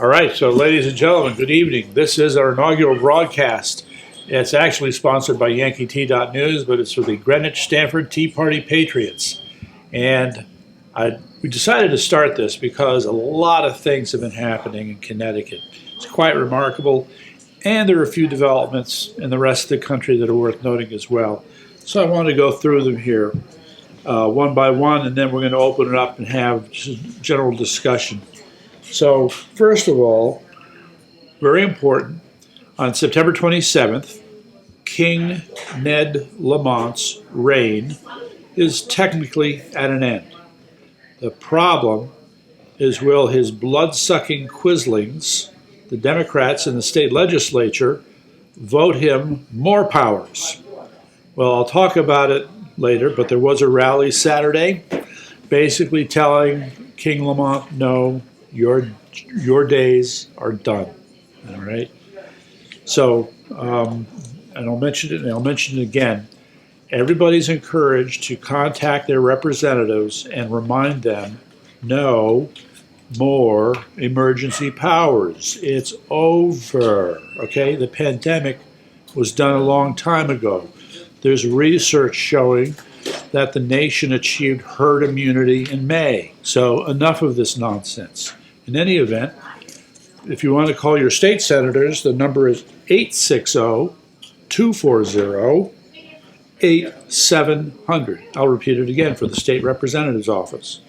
All right, so ladies and gentlemen, good evening. This is our inaugural broadcast. It's actually sponsored by Yankee News, but it's for the Greenwich Stanford Tea Party Patriots. And we decided to start this because a lot of things have been happening in Connecticut. It's quite remarkable, and there are a few developments in the rest of the country that are worth noting as well. So I want to go through them here one by one, and then we're going to open it up and have just general discussion. So first of all, very important, on September 27th, King Ned Lamont's reign is technically at an end. The problem is, will his blood-sucking quislings, the Democrats in the state legislature, vote him more powers? Well, I'll talk about it later, but there was a rally Saturday basically telling King Lamont, no, your days are done. All right. So, and I'll mention it, and I'll mention it again. Everybody's encouraged to contact their representatives and remind them, no more emergency powers. It's over. Okay. The pandemic was done a long time ago. There's research showing that the nation achieved herd immunity in May. So enough of this nonsense. In any event, if you want to call your state senators, the number is 860-240-8700. I'll repeat it again for the state representative's office.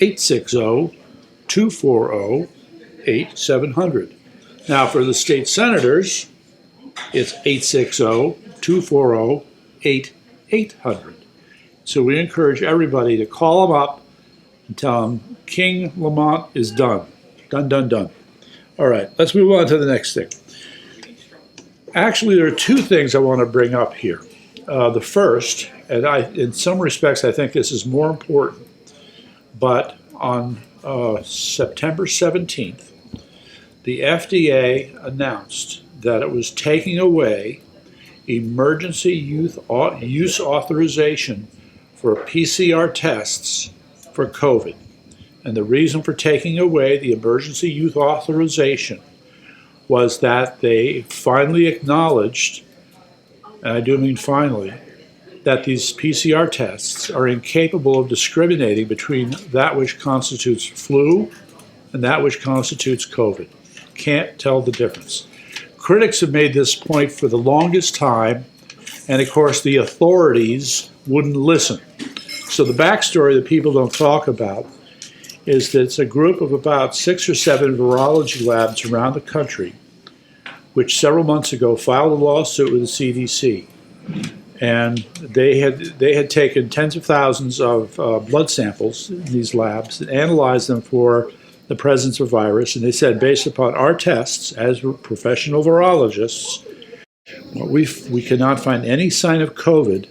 860-240-8700. Now for the state senators, it's 860-240-8800. So we encourage everybody to call them up and tell them King Lamont is done. Done, done, done. All right, let's move on to the next thing. Actually, there are two things I want to bring up here. The first, and in some respects, I think this is more important, but on September 17th, the FDA announced that it was taking away emergency use authorization for PCR tests for COVID. And the reason for taking away the emergency use authorization was that they finally acknowledged, and I do mean finally, that these PCR tests are incapable of discriminating between that which constitutes flu and that which constitutes COVID. Can't tell the difference. Critics have made this point for the longest time, and of course the authorities wouldn't listen. So the backstory that people don't talk about is that it's a group of about 6 or 7 virology labs around the country which several months ago filed a lawsuit with the CDC. And they had taken tens of thousands of blood samples in these labs and analyzed them for the presence of virus. And they said, based upon our tests as professional virologists, we cannot find any sign of COVID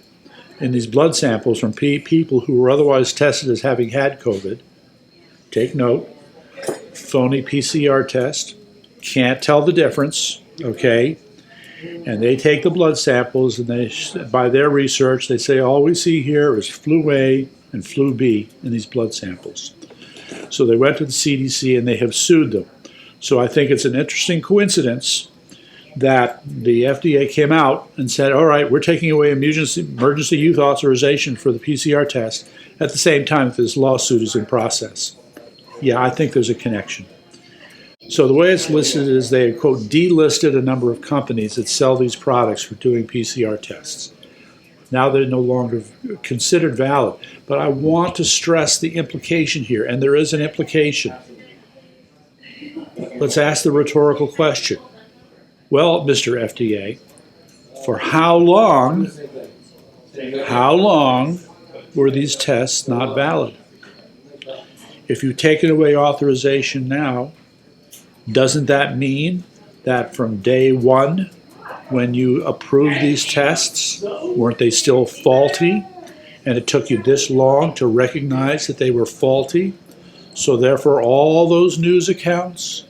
in these blood samples from people who were otherwise tested as having had COVID. Take note, phony PCR test, can't tell the difference, okay? And they take the blood samples, and by their research, they say all we see here is flu A and flu B in these blood samples. So they went to the CDC and they have sued them. So I think it's an interesting coincidence that the FDA came out and said, all right, we're taking away emergency use authorization for the PCR test at the same time that this lawsuit is in process. Yeah, I think there's a connection. So the way it's listed is they, quote, delisted a number of companies that sell these products for doing PCR tests. Now they're no longer considered valid. But I want to stress the implication here, and there is an implication. Let's ask the rhetorical question. Well, Mr. FDA, for how long were these tests not valid? If you've taken away authorization now, doesn't that mean that from day one, when you approved these tests, weren't they still faulty? And it took you this long to recognize that they were faulty? So therefore, all those news accounts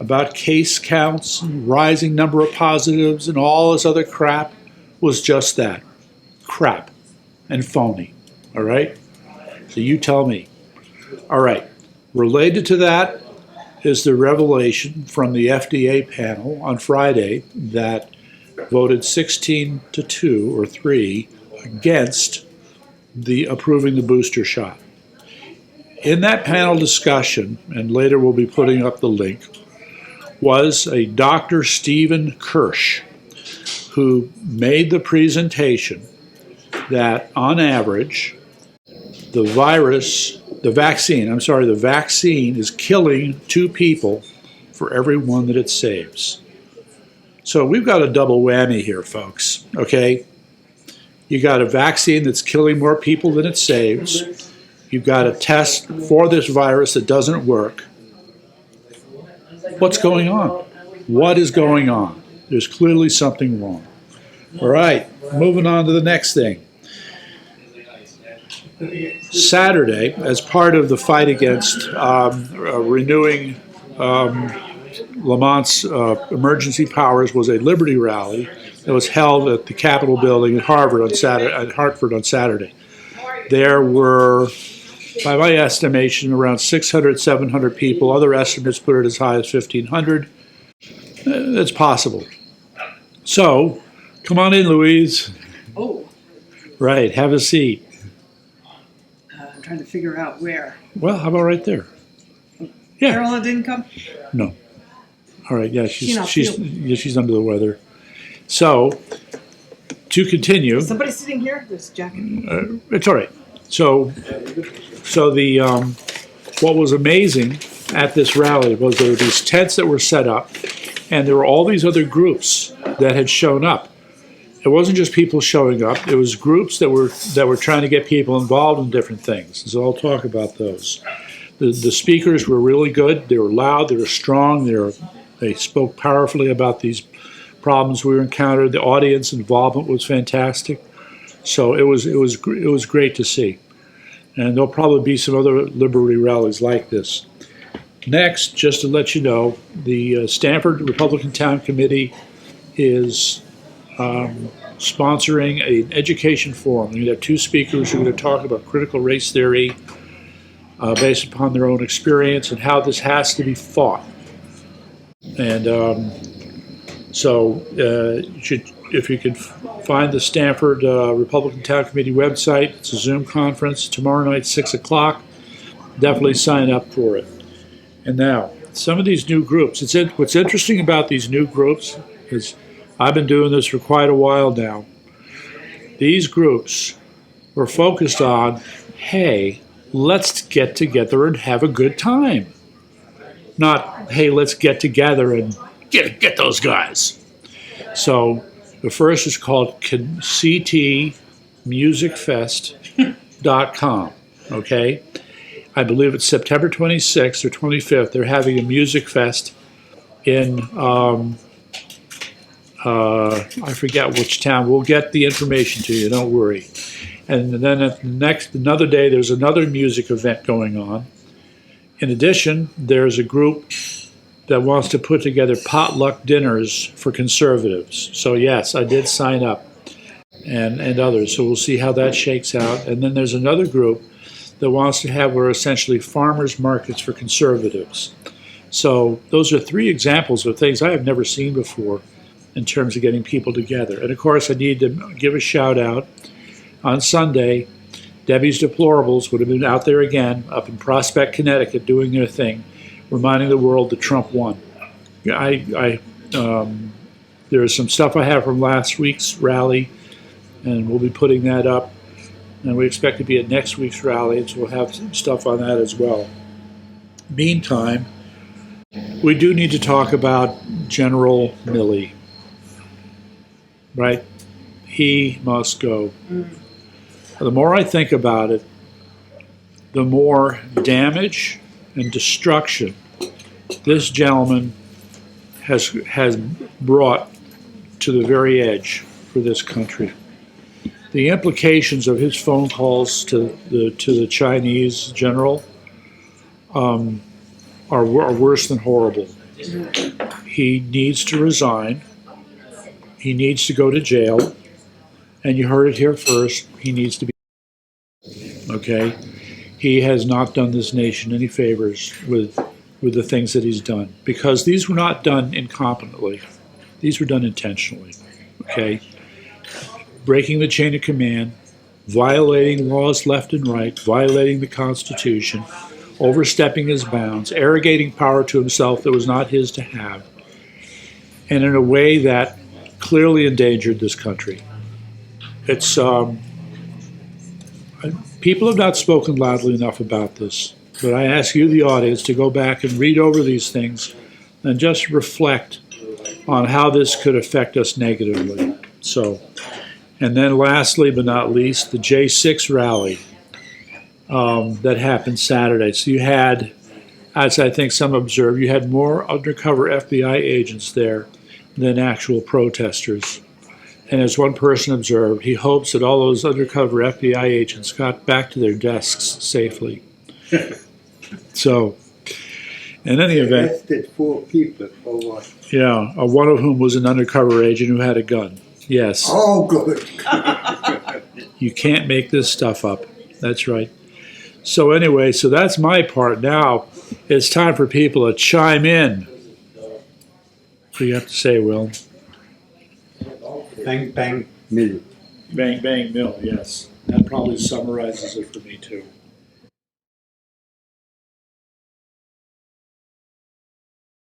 about case counts and rising number of positives and all this other crap was just that, crap and phony, all right? So you tell me. All right, related to that, is the revelation from the FDA panel on Friday that voted 16 to 2 or 3 against the approving the booster shot. In that panel discussion, and later we'll be putting up the link, was a Dr. Stephen Kirsch, who made the presentation that on average, the vaccine is killing 2 people for every one that it saves. So we've got a double whammy here, folks, okay? You got a vaccine that's killing more people than it saves. You've got a test for this virus that doesn't work. What's going on? What is going on? There's clearly something wrong. All right, moving on to the next thing. Saturday, as part of the fight against renewing Lamont's emergency powers, was a Liberty rally that was held at the Capitol building at Hartford on Saturday. There were, by my estimation, around 600, 700 people. Other estimates put it as high as 1,500. It's possible. So, come on in, Louise. Oh. Right, have a seat. I'm trying to figure out where. Well, how about right there? Yeah. Carolyn didn't come? No. All right, yeah, she's under the weather. So, to continue. Is somebody sitting here? This jacket. It's all right. So the what was amazing at this rally was there were these tents that were set up, and there were all these other groups that had shown up. It wasn't just people showing up; it was groups that were trying to get people involved in different things. So I'll talk about those. The speakers were really good. They were loud. They were strong. They spoke powerfully about these problems we encountered. The audience involvement was fantastic. So it was great to see. And there'll probably be some other Liberty rallies like this. Next, just to let you know, the Stamford Republican Town Committee is sponsoring an education forum. We have 2 speakers who are going to talk about critical race theory based upon their own experience and how this has to be fought. And if you could find the Stamford Republican Town Committee website, it's a Zoom conference tomorrow night, 6 o'clock. Definitely sign up for it. And now, some of these new groups. What's interesting about these new groups is I've been doing this for quite a while now. These groups were focused on, hey, let's get together and have a good time. Not, hey, let's get together and get those guys. So the first is called ctmusicfest.com, okay? I believe it's September 26th or 25th. They're having a music fest in, I forget which town. We'll get the information to you, don't worry. And then at another day, there's another music event going on. In addition, there's a group that wants to put together potluck dinners for conservatives. So yes, I did sign up, and others. So we'll see how that shakes out. And then there's another group that wants to have what are essentially farmers markets for conservatives. So those are 3 examples of things I have never seen before in terms of getting people together. And of course, I need to give a shout out. On Sunday, Debbie's Deplorables would have been out there again, up in Prospect, Connecticut, doing their thing, reminding the world that Trump won. There is some stuff I have from last week's rally, and we'll be putting that up. And we expect to be at next week's rally, so we'll have some stuff on that as well. Meantime, we do need to talk about General Miley, right? He must go. The more I think about it, the more damage and destruction this gentleman has brought to the very edge for this country. The implications of his phone calls to the Chinese general are worse than horrible. He needs to resign. He needs to go to jail. And you heard it here first. He needs to be. Okay? He has not done this nation any favors with with the things that he's done, because these were not done incompetently. These were done intentionally, okay? Breaking the chain of command, violating laws left and right, violating the Constitution, overstepping his bounds, arrogating power to himself that was not his to have, and in a way that clearly endangered this country. It's people have not spoken loudly enough about this, but I ask you, the audience, to go back and read over these things and just reflect on how this could affect us negatively. So, and then lastly but not least, the J6 rally that happened Saturday. So you had, as I think some observed, you had more undercover FBI agents there than actual protesters. And as one person observed, he hopes that all those undercover FBI agents got back to their desks safely. So, in any event, Arrested 4 people for what? yeah, one of whom was an undercover agent who had a gun. Yes, Oh, good. you can't make this stuff up. That's right. So anyway, so that's my part. Now it's time for people to chime in. What do you have to say, Will? Bang, bang, mill. Bang, bang, mill, yes. That probably summarizes it for me, too.